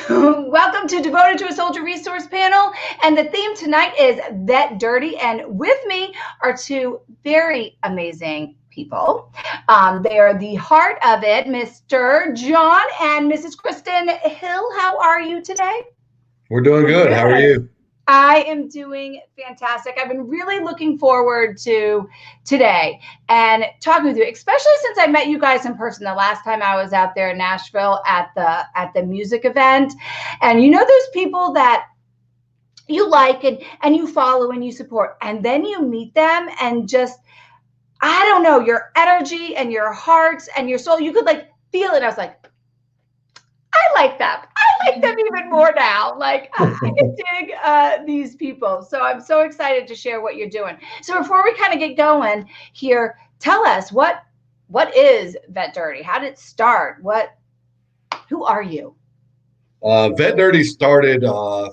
Welcome to Devoted to a Soldier Resource Panel. And the theme tonight is VET DRTI. And with me are two very amazing people. They are the heart of it, Mr. John and Mrs. Kristen Hill. How are you today? We're doing good. How are you? I am doing fantastic. I've been really looking forward to today and talking with you, especially since I met you guys in person the last time I was out there in Nashville at the music event. And you know those people that you like and you follow and you support, and then you meet them and just, I don't know, your energy and your hearts and your soul, you could like feel it. I was like, I like them. I like them even more now. Like, I dig these people. So I'm so excited to share what you're doing. So before we kind of get going here, tell us what is VET DRTI? How did it start? Who are you? VET DRTI started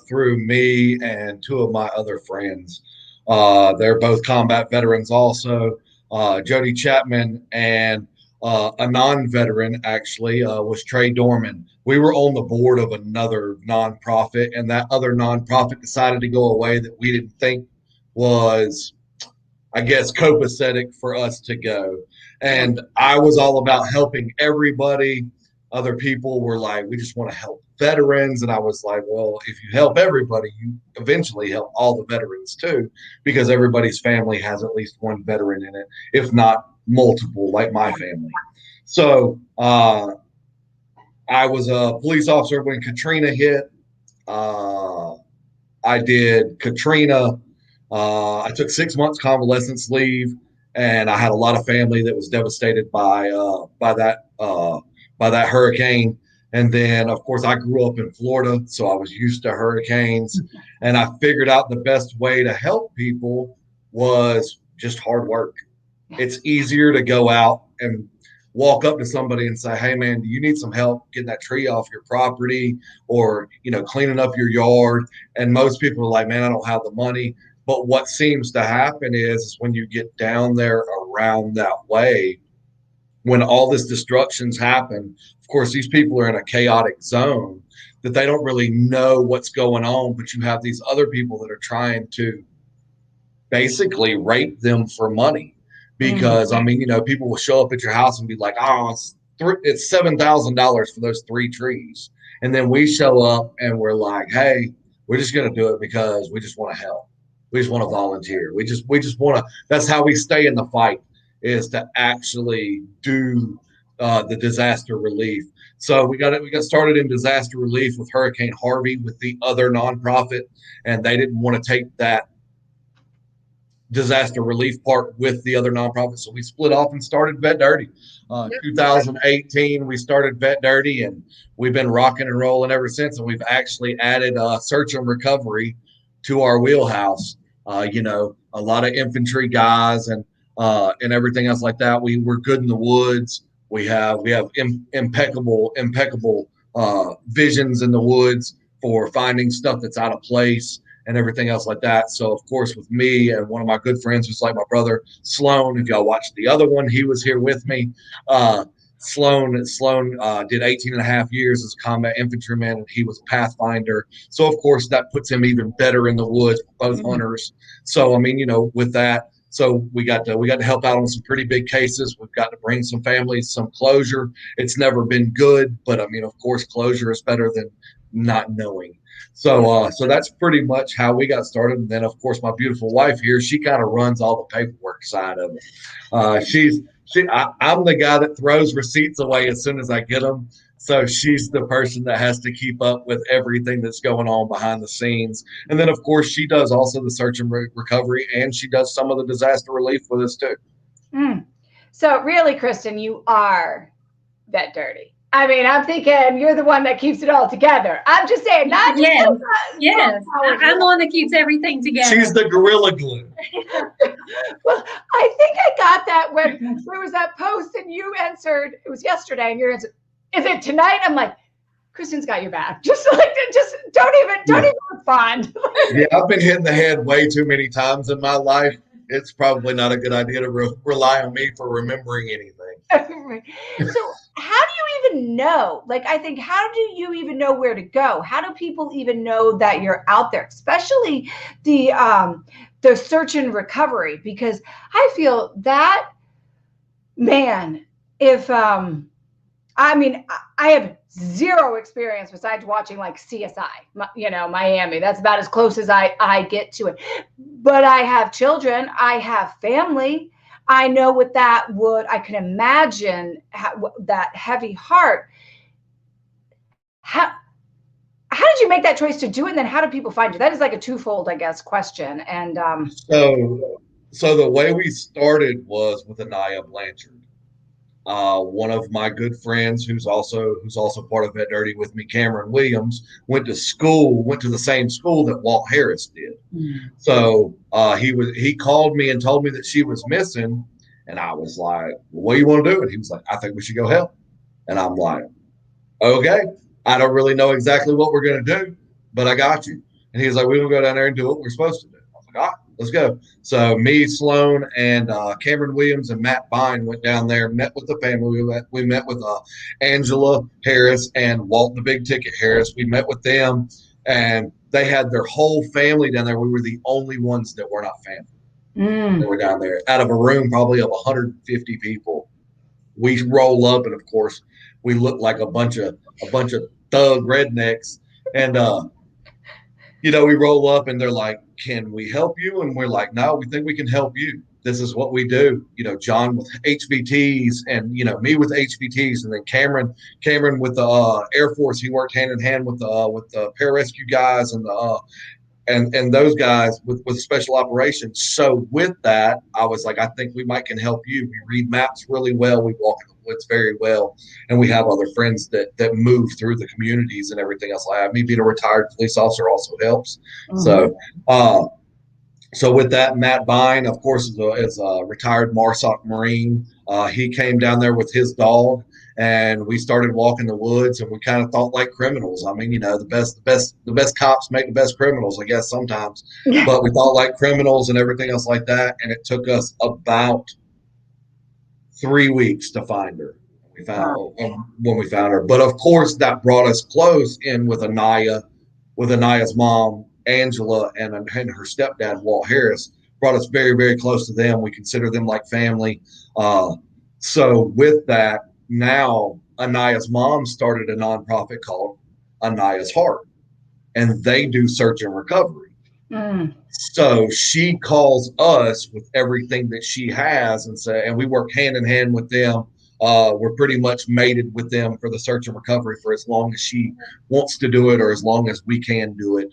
through me and two of my other friends. They're both combat veterans also. Jody Chapman and a non-veteran actually was Trey Dorman. We were on the board of another nonprofit, and that other nonprofit decided to go away that we didn't think was, I guess, copacetic for us to go. And I was all about helping everybody. Other people were like, we just want to help veterans. And I was like, well, if you help everybody, you eventually help all the veterans too, because everybody's family has at least one veteran in it, if not multiple, like my family. So I was a police officer when Katrina hit. I did Katrina. I took 6 months convalescence leave, and I had a lot of family that was devastated by that hurricane. And then, of course, I grew up in Florida, so I was used to hurricanes. And I figured out the best way to help people was just hard work. It's easier to go out and walk up to somebody and say, hey, man, do you need some help getting that tree off your property or, cleaning up your yard? And most people are like, man, I don't have the money. But what seems to happen is when you get down there around that way, when all this destruction's happen, of course, these people are in a chaotic zone that they don't really know what's going on, but you have these other people that are trying to basically rape them for money. Because, people will show up at your house and be like, oh, it's $7,000 for those 3 trees. And then we show up and we're like, hey, we're just going to do it because we just want to help. We just want to volunteer. We just want to, that's how we stay in the fight, is to actually do the disaster relief. So we got started in disaster relief with Hurricane Harvey with the other nonprofit, and they didn't want to take that disaster relief part with the other nonprofit. So we split off and started VET DRTI. 2018, we started VET DRTI, and we've been rocking and rolling ever since. And we've actually added search and recovery to our wheelhouse. A lot of infantry guys and everything else like that. We're good in the woods. We have impeccable visions in the woods for finding stuff that's out of place and everything else like that. So, of course, with me and one of my good friends, who's like my brother, Sloan, if y'all watched the other one, he was here with me. Sloan did 18 and a half years as a combat infantryman, and he was a pathfinder. So, of course, that puts him even better in the woods, both hunters. So, with that, so we got to help out on some pretty big cases. We've got to bring some families some closure. It's never been good, but, of course, closure is better than not knowing. So that's pretty much how we got started. And then, of course, my beautiful wife here, she kind of runs all the paperwork side of it. I'm the guy that throws receipts away as soon as I get them. So she's the person that has to keep up with everything that's going on behind the scenes. And then, of course, she does also the search and recovery, and she does some of the disaster relief with us too. So really, Kristen, you are VET DRTI. I'm thinking you're the one that keeps it all together. I'm just saying, not just yes. I'm the one that keeps everything together. She's the gorilla glue. Well, I think I got that when there was that post and you answered, it was yesterday, and you answered, is it tonight? I'm like, Kristen's got your back. Just don't even respond. Yeah, I've been hit in the head way too many times in my life. It's probably not a good idea to rely on me for remembering anything. So how do you even know? Like, I think, how do you even know where to go? How do people even know that you're out there, especially the search and recovery? Because I feel that, man, if I mean, I have zero experience besides watching like CSI, Miami. That's about as close as I get to it. But I have children. I have family. I know what that would, I can imagine that heavy heart. How did you make that choice to do it? And then how do people find you? That is like a twofold, I guess, question. And so the way we started was with Anaya Blanchard. One of my good friends who's also part of VET DRTI with me, Cameron Williams, went to the same school that Walt Harris did. So he called me and told me that she was missing, and I was like, well, what do you want to do? And he was like, I think we should go help. And I'm like, okay, I don't really know exactly what we're going to do, but I got you. And he's like, we're going to go down there and do what we're supposed to do. I was like, all right, let's go. So me, Sloan, and Cameron Williams and Matt Bine went down there, met with the family. We met with Angela Harris and Walt the Big Ticket Harris. We met with them, and they had their whole family down there. We were the only ones that were not family. They were down there out of a room probably of 150 people. We roll up, and of course, we look like a bunch of thug rednecks, and we roll up, and they're like, "Can we help you?" And we're like, "No, we think we can help you. This is what we do." John with HVTs, and me with HVTs, and then Cameron with the Air Force. He worked hand in hand with the pararescue guys and those guys with special operations. So with that, I was like, I think we can help you. We read maps really well. We walk in the woods very well. And we have other friends that move through the communities and everything else. Like me being a retired police officer also helps. So with that, Matt Bine, of course, is a retired MARSOC Marine. He came down there with his dog, and we started walking the woods, and we kind of thought like criminals. I mean, the best cops make the best criminals, I guess, sometimes. But we thought like criminals and everything else like that. And it took us about 3 weeks to find her. When we found her. But of course, that brought us close in with Anaya's mom, Angela, and her stepdad, Walt Harris, brought us very, very close to them. We consider them like family. So with that, now Anaya's mom started a nonprofit called Anaya's Heart, and they do search and recovery. So she calls us with everything that she has, and we work hand in hand with them. We're pretty much mated with them for the search and recovery for as long as she wants to do it, or as long as we can do it.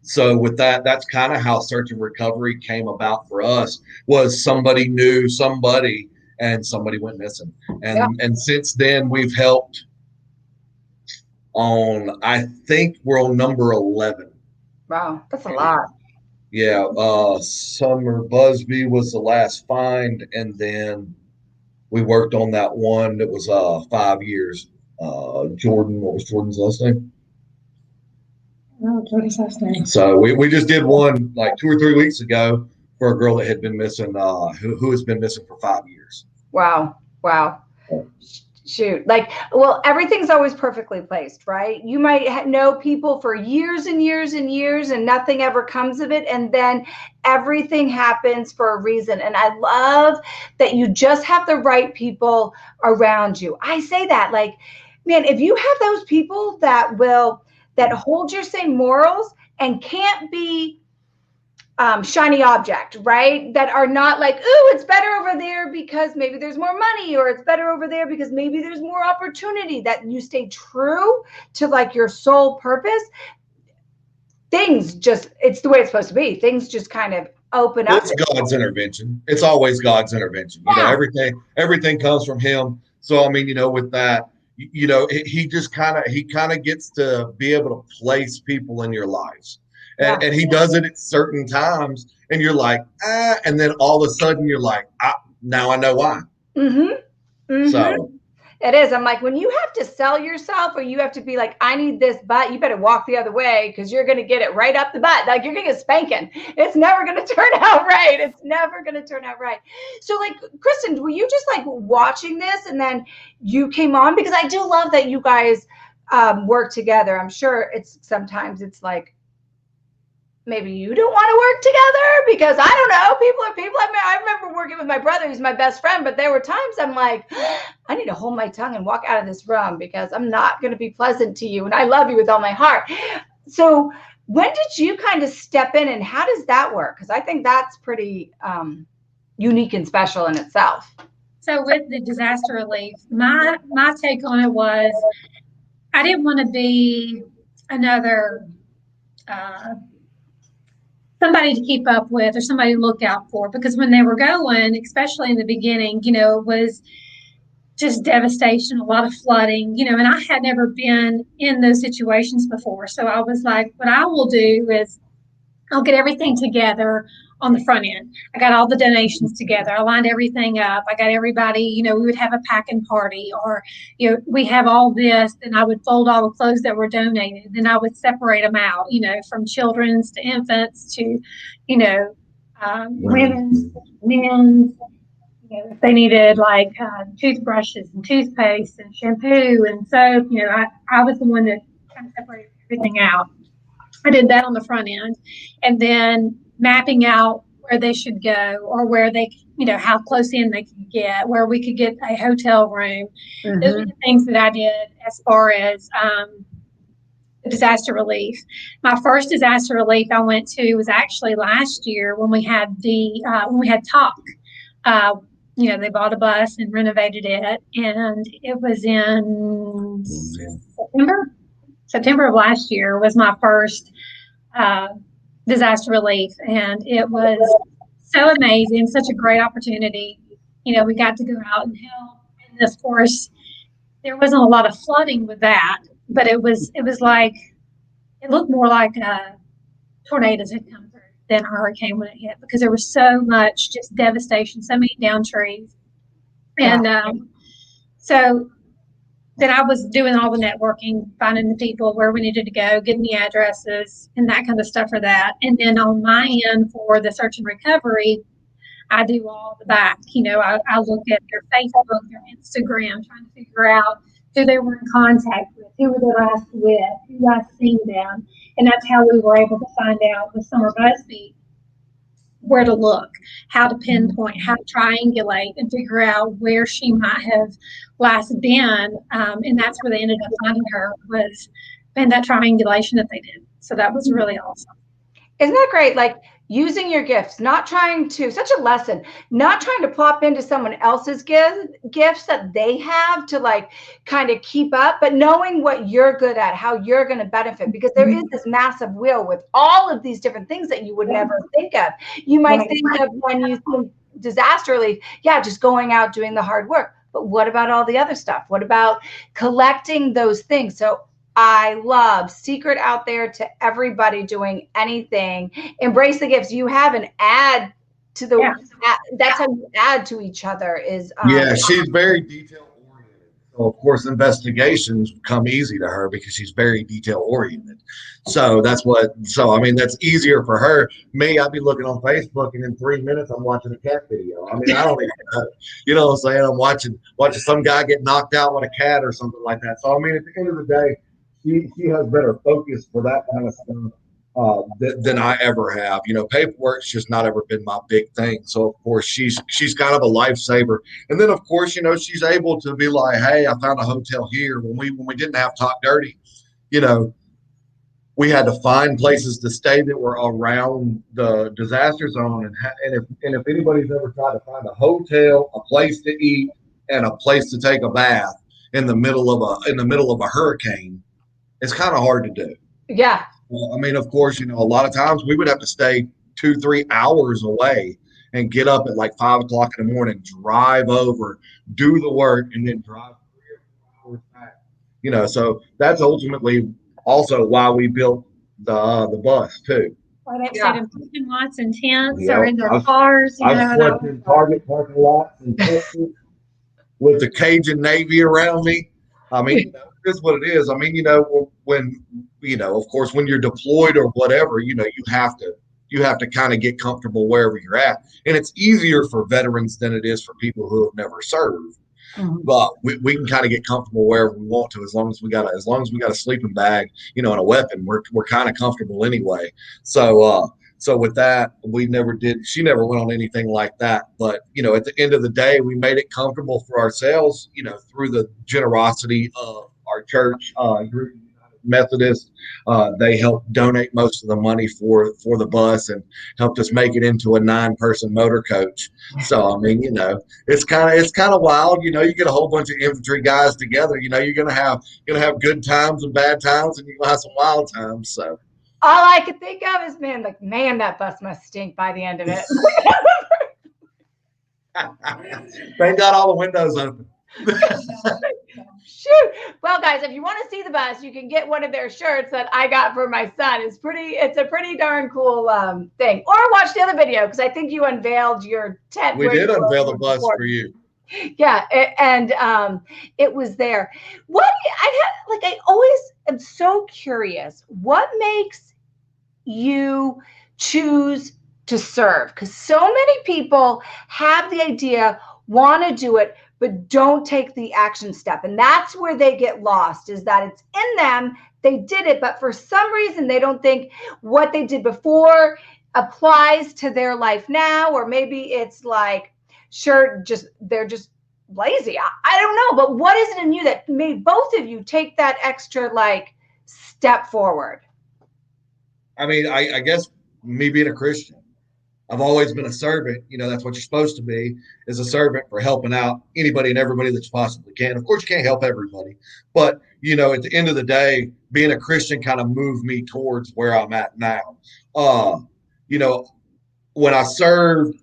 So with that, that's kind of how search and recovery came about for us. Was somebody knew somebody, and somebody went missing, and since then we've helped I think we're on number 11. Wow, that's a lot. Yeah, Summer Busby was the last find, and then we worked on that one that was 5 years. Jordan, what was Jordan's last name? Oh, Jordan's last name. So we just did one like 2 or 3 weeks ago for a girl that had been missing, who has been missing for 5 years. Wow. Shoot. Well, everything's always perfectly placed, right? You might know people for years and years and years, and nothing ever comes of it. And then everything happens for a reason. And I love that you just have the right people around you. I say that, man, if you have those people that hold your same morals and can't be shiny object, right? That are not like, ooh, it's better over there because maybe there's more money, or it's better over there because maybe there's more opportunity. That you stay true to your sole purpose. Things it's the way it's supposed to be. Things just kind of open up. It's God's intervention. It's always God's intervention. Everything comes from Him. So I mean, with that, he just kind of gets to be able to place people in your lives. And he does it at certain times, and you're like, and then all of a sudden you're like, now I know why. So It is. I'm like, when you have to sell yourself or you have to be like, I need this butt, you better walk the other way because you're going to get it right up the butt. Like you're going to get spanking. It's never going to turn out right. It's never going to turn out right. So like, Kristen, were you just like watching this and then you came on? Because I do love that you guys work together. I'm sure sometimes it's like, maybe you don't want to work together because I don't know. People are people. I remember working with my brother, who's my best friend, but there were times I'm like, I need to hold my tongue and walk out of this room because I'm not going to be pleasant to you. And I love you with all my heart. So when did you kind of step in and how does that work? Because I think that's pretty unique and special in itself. So with the disaster relief, my take on it was I didn't want to be another somebody to keep up with or somebody to look out for, because when they were going, especially in the beginning, you know, it was just devastation, a lot of flooding, you know, and I had never been in those situations before. So I was like, what I will do is I'll get everything together on the front end. I got all the donations together. I lined everything up. I got everybody, you know, we would have a packing party or, you know, we have all this. Then I would fold all the clothes that were donated. Then I would separate them out, you know, from children's to infants to, you know, women's, men's. You know, if they needed like toothbrushes and toothpaste and shampoo and soap, you know, I was the one that kind of separated everything out. I did that on the front end, and then mapping out where they should go or where they, you know, how close in they could get, where we could get a hotel room. Mm-hmm. Those are the things that I did as far as disaster relief. My first disaster relief I went to was actually last year when we had talk. You know, they bought a bus and renovated it, and it was in September of last year was my first disaster relief, and it was so amazing, such a great opportunity. You know, we got to go out and help, and of course, there wasn't a lot of flooding with that, but it was like it looked more like tornadoes had come through than a hurricane when it hit, because there was so much just devastation, so many down trees, and so then I was doing all the networking, finding the people where we needed to go, getting the addresses and that kind of stuff for that. And then on my end for the search and recovery, I do all the back. You know, I look at their Facebook, their Instagram, trying to figure out who they were in contact with, who were they last with, who I've seen them. And that's how we were able to find out with Summer Busby where to look, how to pinpoint, how to triangulate and figure out where she might have last been. And that's where they ended up finding her, was in that triangulation that they did. So that was really awesome. Isn't that great? Like using your gifts, such a lesson, not trying to plop into someone else's gifts that they have to like kind of keep up, but knowing what you're good at, how you're going to benefit, because there is this massive wheel with all of these different things that you would never think of. You might think of when you think disaster relief, just going out doing the hard work. But what about all the other stuff? What about collecting those things? So I love secret out there to everybody doing anything. Embrace the gifts. You have an add to the, that's how you add to each other is. She's very detail oriented. So of course, investigations come easy to her because she's very detail oriented. So that's easier for her. Me, I'd be looking on Facebook and in 3 minutes, I'm watching a cat video. I mean, I don't even know. You know what I'm saying? I'm watching some guy get knocked out with a cat or something like that. So, I mean, at the end of the day, she has better focus for that kind of stuff than I ever have. You know, paperwork's just not ever been my big thing. So of course she's kind of a lifesaver. And then of course, you know, she's able to be like, hey, I found a hotel here. When we didn't have Talk Dirty, you know, we had to find places to stay that were around the disaster zone. And if anybody's ever tried to find a hotel, a place to eat, and a place to take a bath in the middle of a hurricane, it's kind of hard to do. Yeah. Well, I mean, of course, you know, a lot of times we would have to stay 2-3 hours away and get up at like 5 o'clock in the morning, drive over, do the work, and then drive 3 or 4 hours back. You know, so that's ultimately also why we built the bus too. Or they stayed in parking lots and tents or in their cars. I've slept in Target parking lots and Texas. with the Cajun Navy around me. I mean, it's what it is. I mean, when of course, when you're deployed or whatever, you have to kind of get comfortable wherever you're at, and it's easier for veterans than it is for people who have never served. Mhm. But we can kind of get comfortable wherever we want to, as long as we got a sleeping bag, and a weapon. We're kind of comfortable anyway. So with that, she never went on anything like that. But at the end of the day, we made it comfortable for ourselves, through the generosity of our church group, Methodist. They helped donate most of the money for the bus and helped us make it into a 9-person motor coach. So I mean, it's kind of wild. You get a whole bunch of infantry guys together. You're gonna have good times and bad times, and you're gonna have some wild times. So All I could think of is, man, that bus must stink by the end of it. they got all the windows open. Shoot. Well, guys, if you want to see the bus, you can get one of their shirts that I got for my son. It's a pretty darn cool thing. Or watch the other video, because I think you unveiled your tent. We did unveil the bus for you. Yeah, and it was there. I always am so curious. What makes you choose to serve? Because so many people have the idea, want to do it, but don't take the action step. And that's where they get lost, is that it's in them. They did it, but for some reason, they don't think what they did before applies to their life now. Or maybe it's like, sure, they're just lazy. I don't know. But what is it in you that made both of you take that extra step forward? I mean, I guess me being a Christian, I've always been a servant. That's what you're supposed to be, is a servant for helping out anybody and everybody that you possibly can. Of course, you can't help everybody, but at the end of the day, being a Christian kind of moved me towards where I'm at now. When I served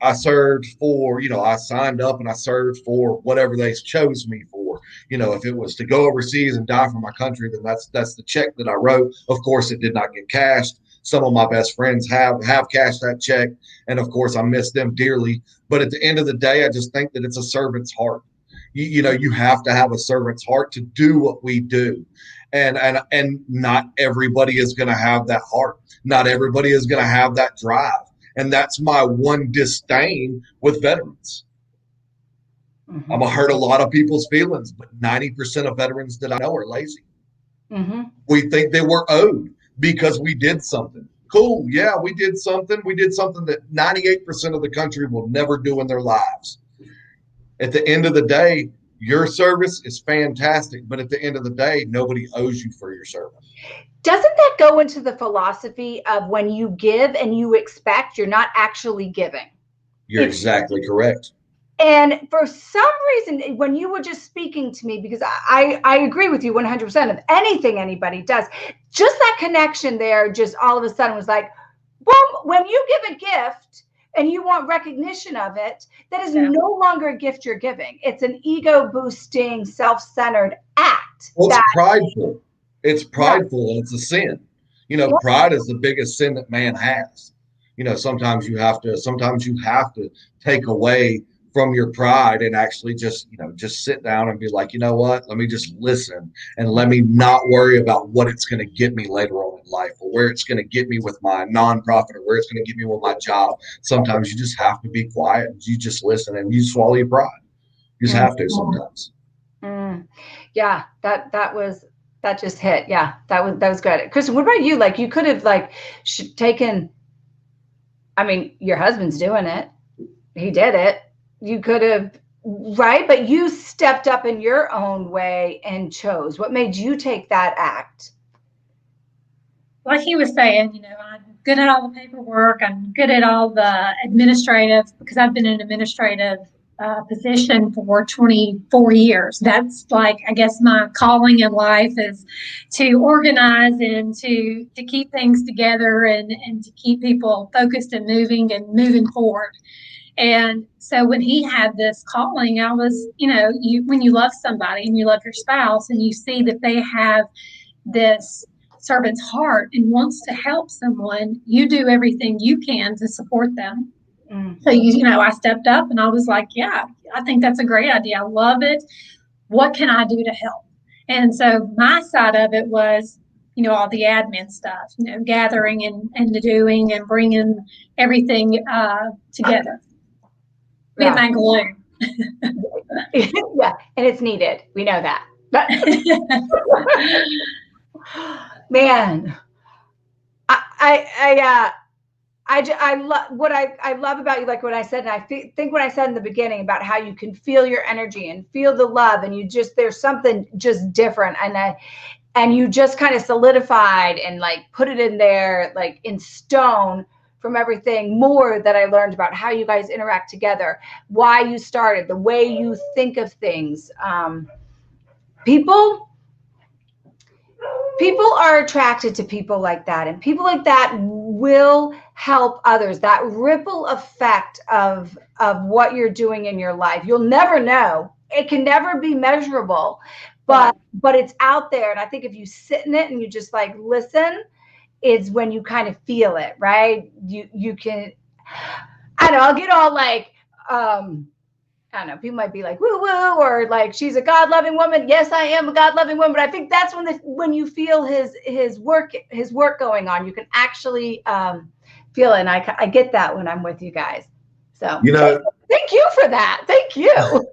for, I signed up and I served for whatever they chose me for. If it was to go overseas and die for my country, then that's the check that I wrote. Of course, it did not get cashed. Some of my best friends have cashed that check, and of course, I miss them dearly. But at the end of the day, I just think that it's a servant's heart. You have to have a servant's heart to do what we do, and not everybody is going to have that heart. Not everybody is going to have that drive, and that's my one disdain with veterans. Mm-hmm. I'm gonna hurt a lot of people's feelings, but 90% of veterans that I know are lazy. Mm-hmm. We think they were owed because we did something. Cool. Yeah, we did something. We did something that 98% of the country will never do in their lives. At the end of the day, your service is fantastic, but at the end of the day, nobody owes you for your service. Doesn't that go into the philosophy of when you give and you expect, you're not actually giving? You're exactly correct. And for some reason, when you were just speaking to me, because I agree with you 100% of anything anybody does, just that connection there just all of a sudden was like, well, when you give a gift and you want recognition of it, that is no longer a gift you're giving. It's an ego boosting, self-centered act. Well, it's prideful. It's prideful, and it's a sin. Pride is the biggest sin that man has. Sometimes you have to take away from your pride and actually just sit down and be like, you know what, let me just listen and let me not worry about what it's going to get me later on in life, or where it's going to get me with my nonprofit, or where it's going to get me with my job. Sometimes you just have to be quiet. You just listen and you swallow your pride. You just have to sometimes. Yeah, that just hit. Yeah, that was good. Kristen, what about you? You could have taken, I mean, your husband's doing it. He did it. You could have, right? But you stepped up in your own way and chose. What made you take that act? Like he was saying, I'm good at all the paperwork. I'm good at all the administrative, because I've been in an administrative position for 24 years. That's I guess my calling in life is to organize and to keep things together and to keep people focused and moving forward. And so when he had this calling, I was, when you love somebody and you love your spouse and you see that they have this servant's heart and wants to help someone, you do everything you can to support them. So, I stepped up and I was like, yeah, I think that's a great idea. I love it. What can I do to help? And so my side of it was, all the admin stuff, gathering and the doing and bringing everything together. Being that glue. Yeah, and it's needed. We know that. Man, I love what I love about you, like what I said, and I think what I said in the beginning about how you can feel your energy and feel the love, and there's something just different, and you just kind of solidified and like put it in there, like in stone, from everything more that I learned about how you guys interact together, why you started, the way you think of things. People are attracted to people like that, and people like that will help others. That ripple effect of what you're doing in your life, you'll never know. It can never be measurable, but it's out there. And I think if you sit in it and you just like listen, is when you kind of feel it, right? You can, I don't know, I'll get all like, I don't know, people might be like, woo woo, or like, she's a God-loving woman. Yes, I am a God-loving woman. But I think that's when you feel his work going on, you can actually feel it. And I get that when I'm with you guys. So thank you for that. Thank you.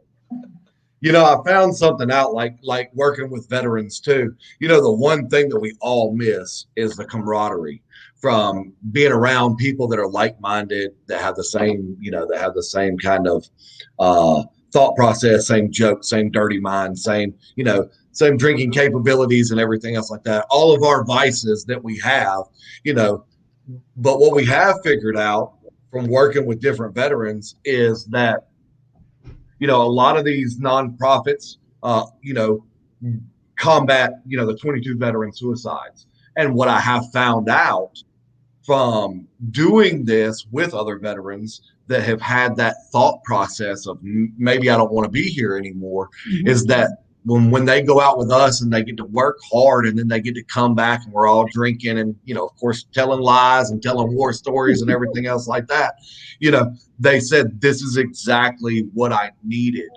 I found something out like working with veterans too. The one thing that we all miss is the camaraderie from being around people that are like-minded, that have the same kind of thought process, same jokes, same dirty mind, same drinking capabilities and everything else like that. All of our vices that we have, but what we have figured out from working with different veterans is that a lot of these nonprofits, combat, the 22 veteran suicides. And what I have found out from doing this with other veterans that have had that thought process of maybe I don't want to be here anymore, is that when they go out with us and they get to work hard and then they get to come back and we're all drinking and, of course, telling lies and telling war stories and everything else like that, they said, this is exactly what I needed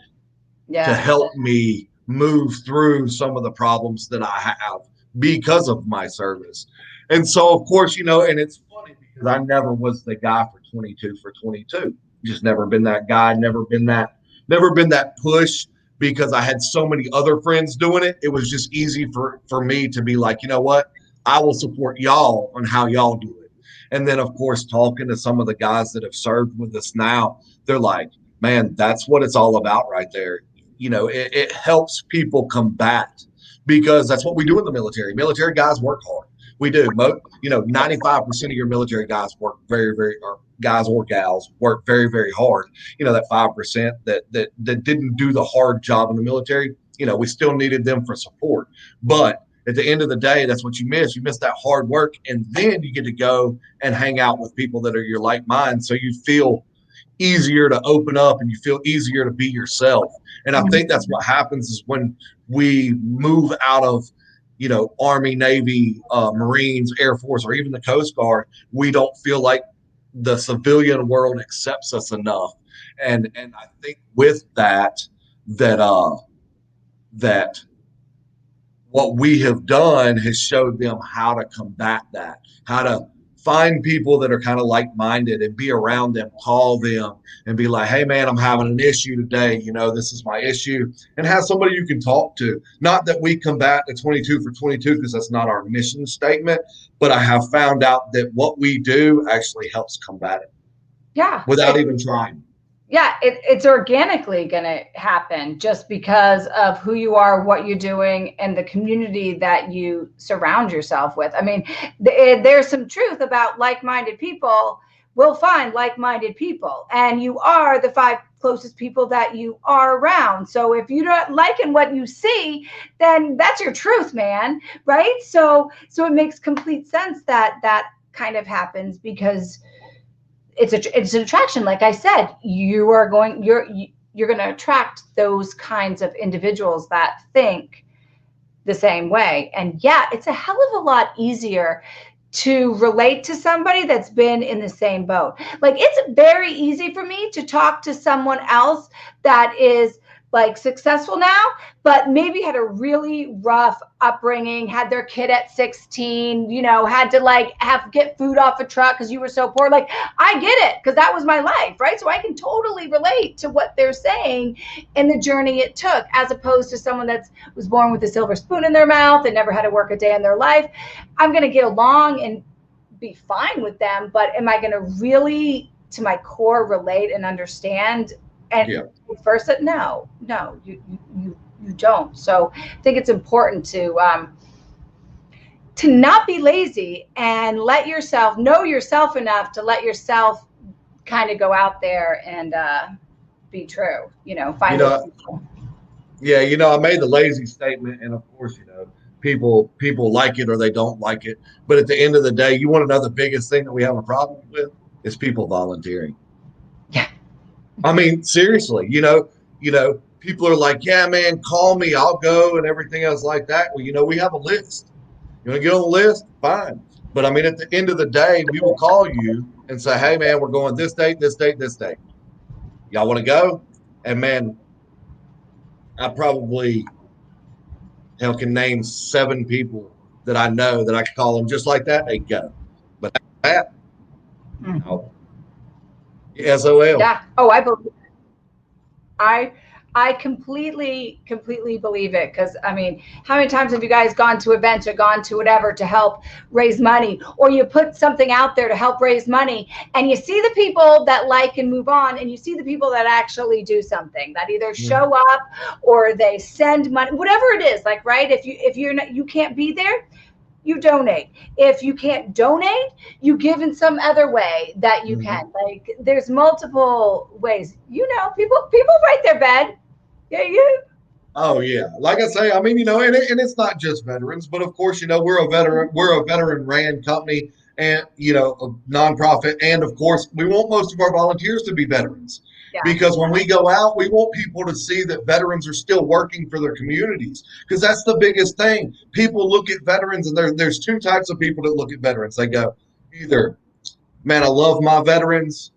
to help me move through some of the problems that I have because of my service. And so, of course, and it's funny because I never was the guy for 22 for 22. Just never been that guy, never been that push, because I had so many other friends doing it. It was just easy for me to be like, you know what, I will support y'all on how y'all do it. And then, of course, talking to some of the guys that have served with us now, they're like, man, that's what it's all about right there. It helps people combat, because that's what we do in the military. Military guys work hard. We do. 95% of your military guys work very, very, or guys or gals work very, very hard. That 5% that didn't do the hard job in the military, we still needed them for support. But at the end of the day, that's what you miss. You miss that hard work. And then you get to go and hang out with people that are your like mind. So you feel easier to open up and you feel easier to be yourself. And I think that's what happens is when we move out of, Army, Navy, Marines, Air Force, or even the Coast Guard, we don't feel like the civilian world accepts us enough. And I think with that what we have done has showed them how to combat that, how to find people that are kind of like-minded and be around them, call them and be like, hey man, I'm having an issue today. This is my issue, and have somebody you can talk to. Not that we combat the 22 for 22, because that's not our mission statement, but I have found out that what we do actually helps combat it. Yeah. Without even trying. Yeah, it's organically going to happen just because of who you are, what you're doing, and the community that you surround yourself with. I mean, there's some truth about like-minded people will find like-minded people, and you are the 5 closest people that you are around. So if you're not liking what you see, then that's your truth, man, right? So it makes complete sense that kind of happens, because it's an attraction. Like I said, you're going to attract those kinds of individuals that think the same way. And yeah, it's a hell of a lot easier to relate to somebody that's been in the same boat. Like, it's very easy for me to talk to someone else that is like successful now, but maybe had a really rough upbringing, had their kid at 16, had to like get food off a truck because you were so poor. Like, I get it, because that was my life, right? So I can totally relate to what they're saying and the journey it took, as opposed to someone that was born with a silver spoon in their mouth and never had to work a day in their life. I'm going to get along and be fine with them, but am I going to really, to my core, relate and understand? And first, no, you don't. So I think it's important to not be lazy and let yourself know yourself enough to let yourself kind of go out there and be true. Find it. Yeah, I made the lazy statement, and of course, people like it or they don't like it. But at the end of the day, you want to know the biggest thing that we have a problem with is people volunteering. Yeah. I mean, seriously, people are like, yeah, man, call me, I'll go, and everything else like that. Well, we have a list. You want to get on the list? Fine. But I mean, at the end of the day, we will call you and say, hey, man, we're going this date, this date, this date. Y'all want to go? And man, I probably can name 7 people that I know that I can call them just like that. They go. But that, no. SOL. Yeah. Oh, I believe it. I completely believe it, because I mean, how many times have you guys gone to events or gone to whatever to help raise money, or you put something out there to help raise money, and you see the people that like and move on, and you see the people that actually do something, that either show up or they send money, whatever it is, like, right? If you're not, you can't be there, you donate. If you can't donate, you give in some other way that you can. Like, there's multiple ways. People write their bed. Yeah. Oh yeah. Like I say, I mean, and it's not just veterans, but of course, we're a veteran ran company, and a nonprofit, and of course, we want most of our volunteers to be veterans. Yeah. Because when we go out, we want people to see that veterans are still working for their communities, because that's the biggest thing. People look at veterans, and there's 2 types of people that look at veterans. They go, either, man, I love my veterans,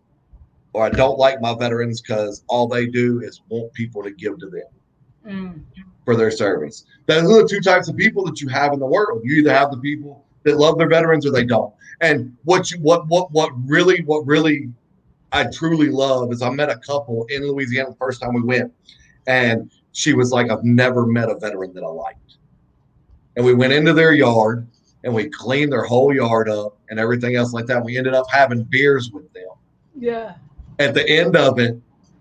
or I don't like my veterans because all they do is want people to give to them for their service. Those are the 2 types of people that you have in the world. You either have the people that love their veterans or they don't. And what really I truly love is I met a couple in Louisiana the first time we went, and she was like, I've never met a veteran that I liked. And we went into their yard and we cleaned their whole yard up and everything else like that. We ended up having beers with them. Yeah. At the end of it,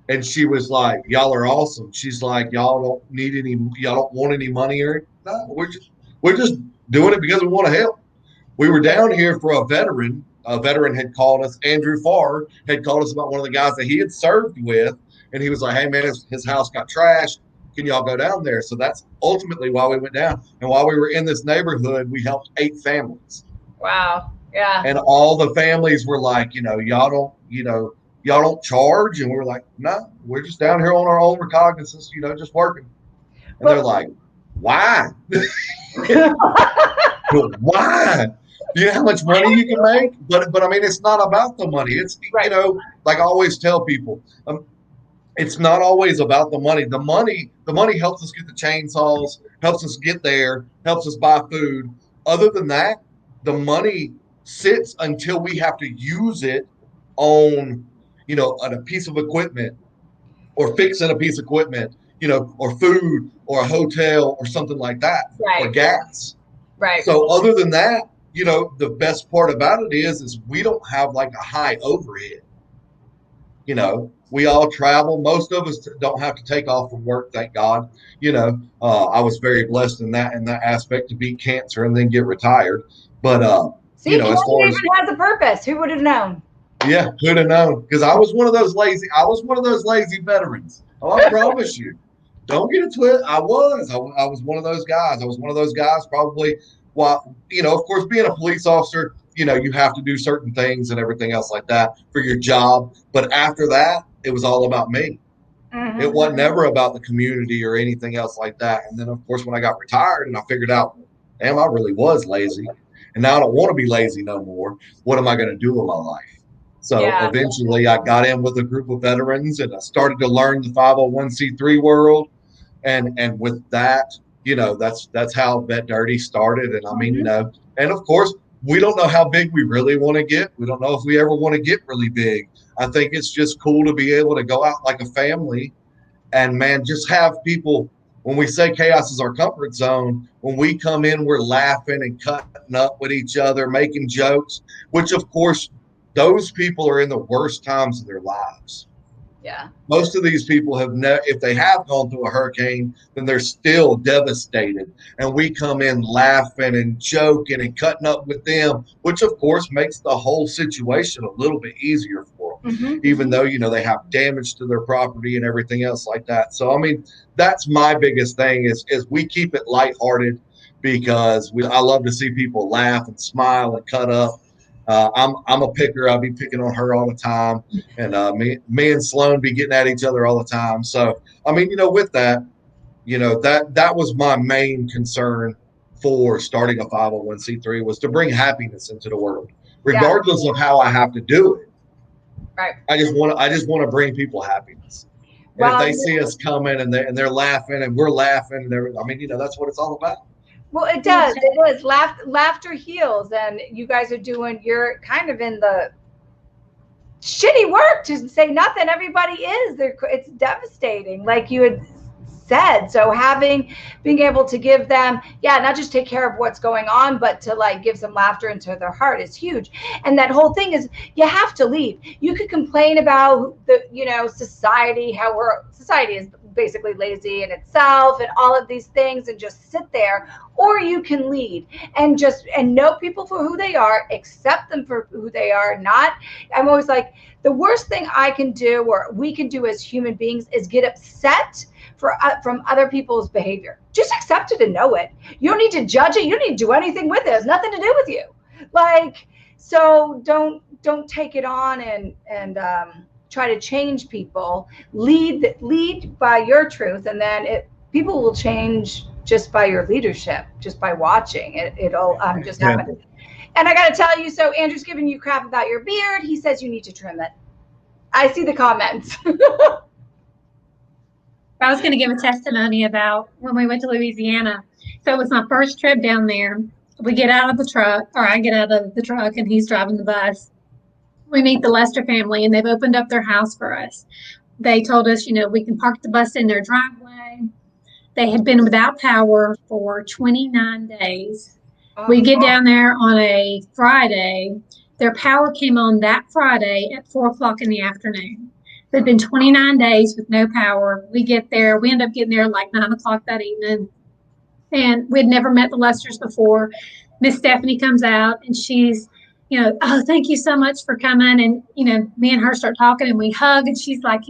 and she was like, y'all are awesome. She's like, y'all don't want any money or no, we're just doing it because we want to help. We were down here for a veteran. A veteran had called us. Andrew Farr had called us about one of the guys that he had served with, and he was like, hey man, his house got trashed. Can y'all go down there? So that's ultimately why we went down. And while we were in this neighborhood, we helped 8 families. Wow. Yeah. And all the families were like, y'all don't charge. And we were like, no, we're just down here on our own recognizance, just working. And they're like, why? Why? Do you know how much money you can make? But I mean, it's not about the money. It's, right. Like I always tell people, it's not always about the money. The money helps us get the chainsaws, helps us get there, helps us buy food. Other than that, the money sits until we have to use it on, on a piece of equipment, or fixing a piece of equipment, or food, or a hotel, or something like that, right. or gas. Right. So other than that, the best part about it is we don't have like a high overhead. We all travel. Most of us don't have to take off from work, thank God. I was very blessed in that aspect to beat cancer and then get retired. But see, as far as even has a purpose, who would have known? Yeah, who'd have known? Because I was one of those lazy veterans. Oh, I promise you. Don't get it twisted. I was one of those guys. I was one of those guys probably. Well, of course, being a police officer, you have to do certain things and everything else like that for your job. But after that, it was all about me. Mm-hmm. It wasn't ever about the community or anything else like that. And then, of course, when I got retired and I figured out damn, I really was lazy. And now I don't want to be lazy no more. What am I going to do with my life? So Yeah. eventually I got in with a group of veterans and I started to learn the 501c3 world. And with that, that's how VET DRTI started. And I mean, and of course, we don't know how big we really want to get. We don't know if we ever want to get really big. I think it's just cool to be able to go out like a family and, man, just have people. When we say chaos is our comfort zone, when we come in, we're laughing and cutting up with each other, making jokes, which of course, those people are in the worst times of their lives. Yeah. Most of these people have if they have gone through a hurricane, then they're still devastated. And we come in laughing and joking and cutting up with them, which of course makes the whole situation a little bit easier for them, even though, they have damage to their property and everything else like that. So, I mean, that's my biggest thing is we keep it lighthearted because I love to see people laugh and smile and cut up. I'm a picker. I'll be picking on her all the time, and me and Sloan be getting at each other all the time. So I mean, with that, that was my main concern for starting a 501c3 was to bring happiness into the world, regardless of how I have to do it. Right. I just want to bring people happiness. And Well, if they see us coming and they're laughing and we're laughing, I mean, that's what it's all about. Well, it does. It is. Laughter heals, and you guys are doing. You're kind of in the shitty work to say nothing. Everybody is. It's devastating, like you had said. So being able to give them, not just take care of what's going on, but to like give some laughter into their heart is huge. And that whole thing is, you have to lead. You could complain about the, society, society is basically lazy in itself and all of these things and just sit there, or you can lead and know people for who they are, accept them for who they are. I'm always like, the worst thing I can do or we can do as human beings is get upset from other people's behavior. Just accept it and know it. You don't need to judge it. You don't need to do anything with it. It has nothing to do with you. So don't take it on and try to change people. Lead by your truth, and then people will change just by your leadership, just by watching it. It'll just happen. And I got to tell you, so Andrew's giving you crap about your beard. He says you need to trim it. I see the comments. I was going to give a testimony about when we went to Louisiana. So it was my first trip down there. We get out of the truck, or I get out of the truck, and he's driving the bus. We meet the Lester family, and they've opened up their house for us. They told us, we can park the bus in their driveway. They had been without power for 29 days. We get down there on a Friday. Their power came on that Friday at 4:00 in the afternoon. It'd been 29 days with no power. We get there. We end up getting there like 9:00 that evening. And we'd never met the Lesters before. Miss Stephanie comes out and she's, oh, thank you so much for coming. And, me and her start talking and we hug. And she's like,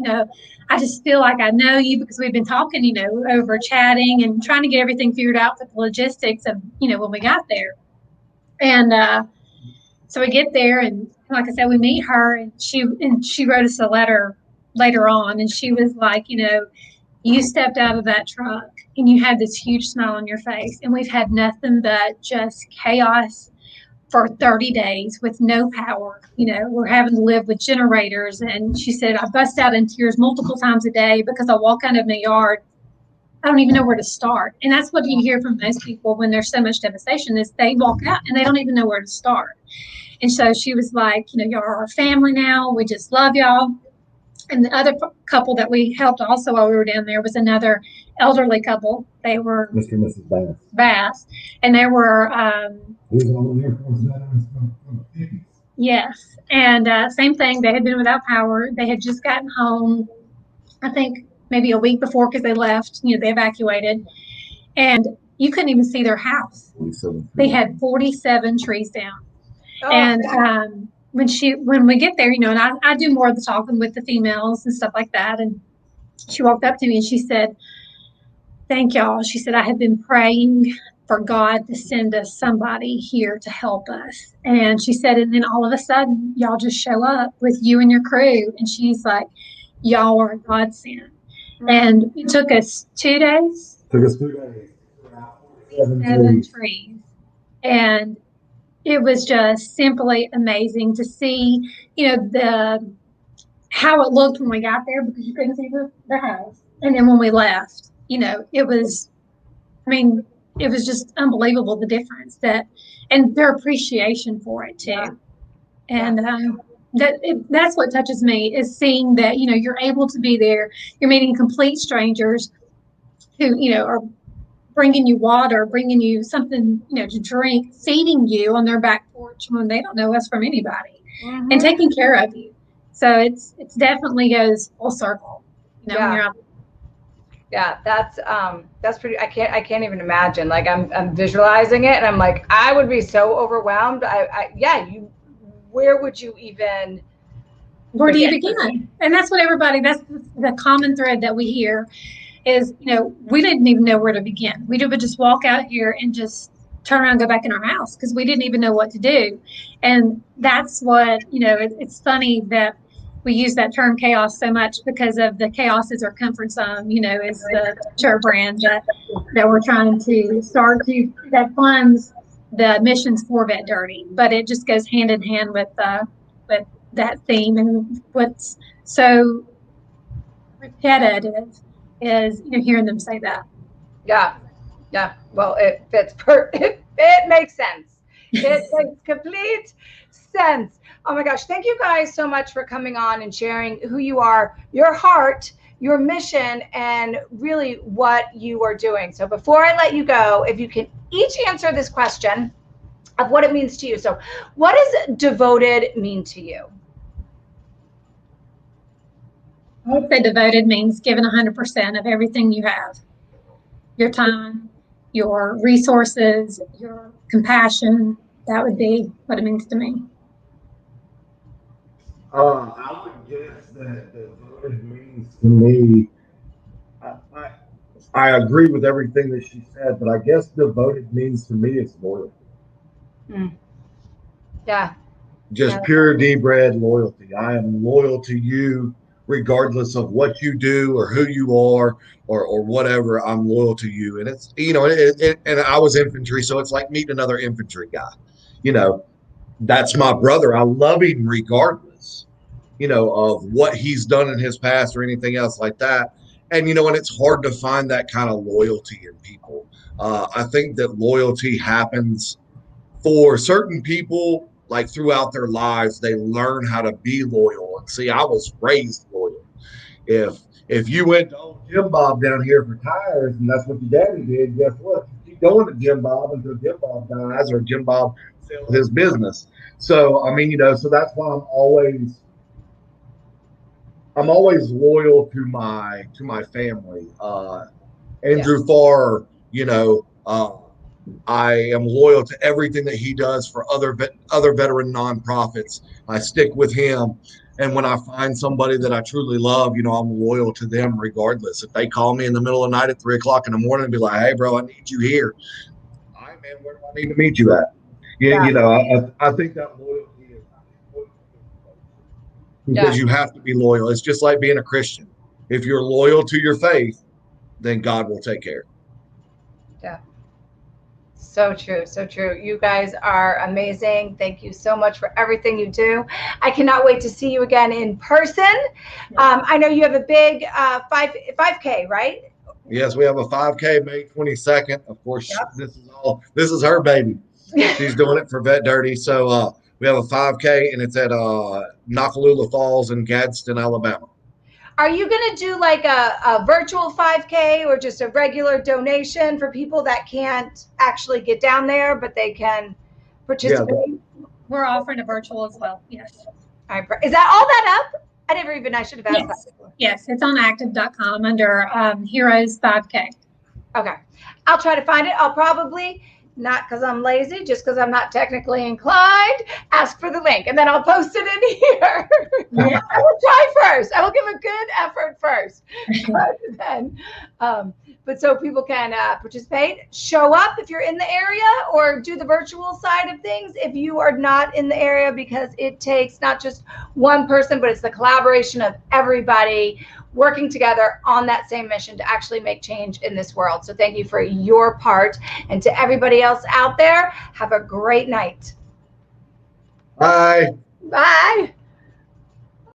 I just feel like I know you because we've been talking, over chatting and trying to get everything figured out for the logistics of, when we got there. And so we get there and like I said, we meet her and she wrote us a letter later on. And she was like, you stepped out of that truck and you had this huge smile on your face. And we've had nothing but just chaos for 30 days with no power. We're having to live with generators. And she said, I bust out in tears multiple times a day because I walk out of my yard. I don't even know where to start. And that's what you hear from most people when there's so much devastation is they walk out and they don't even know where to start. And so she was like, y'all are our family now. We just love y'all. And the other couple that we helped also while we were down there was another elderly couple. They were Mr. and Mrs. Bass. Bass. And they were yes. And same thing. They had been without power. They had just gotten home, I think maybe a week before because they left, they evacuated. And you couldn't even see their house. They had 47 trees down. Oh, and when we get there, and I do more of the talking with the females and stuff like that. And she walked up to me and she said, thank y'all. She said, I have been praying for God to send us somebody here to help us. And she said, and then all of a sudden, y'all just show up with you and your crew. And she's like, y'all are God sent. And it took us 2 days. Took us 2 days. 7 trees. And it was just simply amazing to see, how it looked when we got there, because you couldn't see the house. And then when we left, it was, it was just unbelievable, the difference and their appreciation for it too. Yeah. And that's what touches me, is seeing that, you're able to be there. You're meeting complete strangers who, are bringing you water, bringing you something, to drink, feeding you on their back porch when they don't know us from anybody, and taking care of you. So it's definitely goes full circle, when you're out. Yeah, that's pretty. I can't even imagine. Like I'm visualizing it, and I'm like, I would be so overwhelmed. Where would you even? Where do you begin? And that's what that's the common thread that we hear is, we didn't even know where to begin. We would just walk out here and just turn around and go back in our house because we didn't even know what to do. And that's what, it's funny that we use that term chaos so much, because of the chaos is our comfort zone, is the t-shirt brand that we're trying to start that funds the missions for VET DRTI. But it just goes hand in hand with that theme. And what's so repetitive is, hearing them say that. Yeah. Well, it fits it makes sense. It makes complete sense. Oh my gosh, thank you guys so much for coming on and sharing who you are, your heart, your mission, and really what you are doing. So before I let you go, if you can each answer this question of what it means to you. So what does devoted mean to you? I would say devoted means giving 100% of everything you have. Your time, your resources, your compassion. That would be what it means to me. I would guess that devoted means to me. I agree with everything that she said, but I guess devoted means to me is loyalty. Yeah. Just pure D-bred loyalty. I am loyal to you regardless of what you do or who you are or whatever. I'm loyal to you. And it's, and I was infantry, so it's like meeting another infantry guy. That's my brother. I love him regardless, of what he's done in his past or anything else like that. And, and it's hard to find that kind of loyalty in people. I think that loyalty happens for certain people, like throughout their lives. They learn how to be loyal. And see, I was raised loyal. If you went to old Jim Bob down here for tires and that's what your daddy did, guess what? You keep going to Jim Bob until Jim Bob dies or Jim Bob sells his business. So so that's why I'm always loyal to my family. Andrew Farr, I am loyal to everything that he does for other veteran nonprofits. I stick with him. And when I find somebody that I truly love, I'm loyal to them regardless. If they call me in the middle of the night at 3:00 in the morning and be like, "Hey, bro, I need you here." All right, man, where do I need to meet you at? I think that loyalty is because you have to be loyal. It's just like being a Christian. If you're loyal to your faith, then God will take care. Yeah. So true. So true. You guys are amazing. Thank you so much for everything you do. I cannot wait to see you again in person. I know you have a big 5K, right? Yes, we have a 5K May 22nd. Of course, this is her baby. She's doing it for VET DRTI. So we have a 5K and it's at Nakalula Falls in Gadsden, Alabama. Are you going to do like a virtual 5K or just a regular donation for people that can't actually get down there, but they can participate? Yeah, we're offering a virtual as well. Yes. All right. Is that all that up? I should have asked that before. Yes, it's on active.com under Heroes 5K. Okay. I'll try to find it. I'll probably, not because I'm lazy, just because I'm not technically inclined, ask for the link and then I'll post it in here. Yeah. I will try first. I will give a good effort first. But so people can participate, show up if you're in the area, or do the virtual side of things if you are not in the area, because it takes not just one person, but it's the collaboration of everybody working together on that same mission to actually make change in this world. So thank you for your part. And to everybody else out there, have a great night. Bye. Bye.